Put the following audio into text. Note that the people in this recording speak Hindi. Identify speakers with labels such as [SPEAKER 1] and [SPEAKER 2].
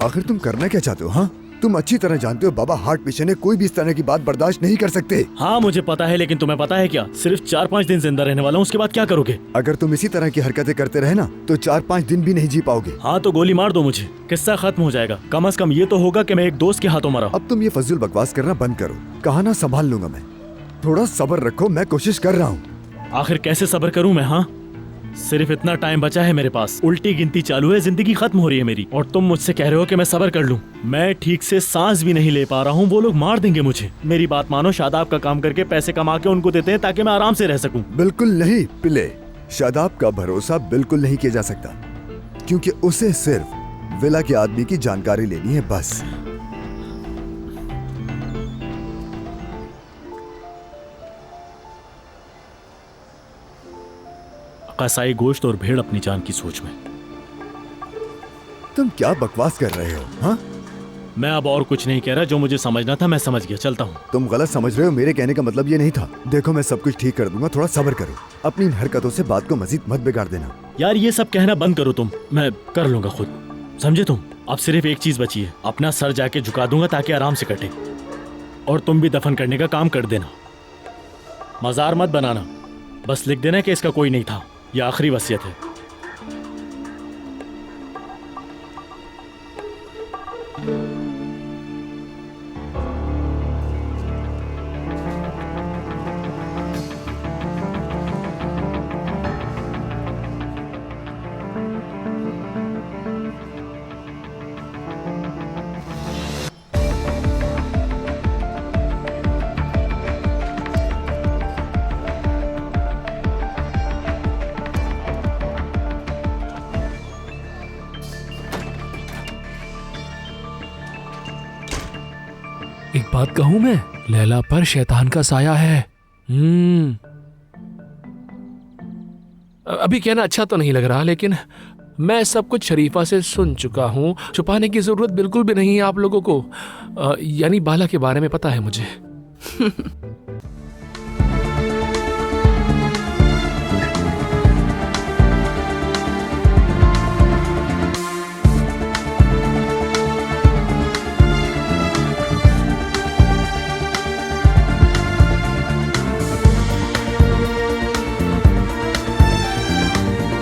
[SPEAKER 1] आखिर तुम करना क्या चाहते हो? हाँ, तुम अच्छी तरह जानते हो बाबा हार्ट पेशेंट है, कोई भी इस तरह की बात बर्दाश्त नहीं कर सकते।
[SPEAKER 2] हाँ मुझे पता है, लेकिन तुम्हें पता है क्या, सिर्फ 4-5 दिन जिंदा रहने वाला हूँ, उसके बाद क्या करोगे?
[SPEAKER 1] अगर तुम इसी तरह की हरकतें करते रहे ना तो 4-5 दिन भी नहीं जी पाओगे।
[SPEAKER 2] हाँ तो गोली मार दो मुझे, किस्सा खत्म हो जाएगा। कम से कम ये तो होगा कि मैं एक दोस्त के हाथों मरा।
[SPEAKER 1] अब तुम ये फजूल बकवास करना बंद करो, कहाना संभाल लूंगा मैं। थोड़ा सब्र रखो, मैं कोशिश कर रहा हूँ।
[SPEAKER 2] आखिर कैसे सब्र करूँ मैं? हाँ सिर्फ इतना टाइम बचा है मेरे पास, उल्टी गिनती चालू है, जिंदगी खत्म हो रही है मेरी, और तुम मुझसे कह रहे हो कि मैं सब्र कर लूं। मैं ठीक से सांस भी नहीं ले पा रहा हूँ, वो लोग मार देंगे मुझे। मेरी बात मानो, शादाब का काम करके पैसे कमा के उनको देते हैं ताकि मैं आराम से रह सकूं।
[SPEAKER 1] बिल्कुल नहीं पिले, शादाब का भरोसा बिल्कुल नहीं किया जा सकता, क्योंकि उसे सिर्फ विला के आदमी की जानकारी लेनी है बस।
[SPEAKER 2] कसाई गोश्त और भेड़ अपनी जान की सोच में।
[SPEAKER 1] तुम क्या बकवास कर रहे हो? हाँ,
[SPEAKER 2] मैं अब और कुछ नहीं कह रहा, जो मुझे समझना था मैं समझ गया, चलता हूँ।
[SPEAKER 1] तुम गलत समझ रहे हो, मेरे कहने का मतलब ये नहीं था। देखो मैं सब कुछ ठीक कर दूंगा, थोड़ा सब्र करो। अपनी इन हरकतों से बात को मजीद मत बिगाड़ देना।
[SPEAKER 2] यार ये सब कहना बंद करो तुम, मैं कर लूंगा खुद, समझे तुम? अब सिर्फ एक चीज बची है, अपना सर जाके झुका दूंगा ताकि आराम से कटे, और तुम भी दफन करने का काम कर देना। मजार मत बनाना, बस लिख देना कि इसका कोई नहीं था, यह आखिरी वसीयत है।
[SPEAKER 3] एक बात कहूं मैं, लैला पर शैतान का साया है। अभी कहना अच्छा तो नहीं लग रहा, लेकिन मैं सब कुछ शरीफा से सुन चुका हूं। छुपाने की जरूरत बिल्कुल भी नहीं है आप लोगों को। यानी बाला के बारे में पता है मुझे।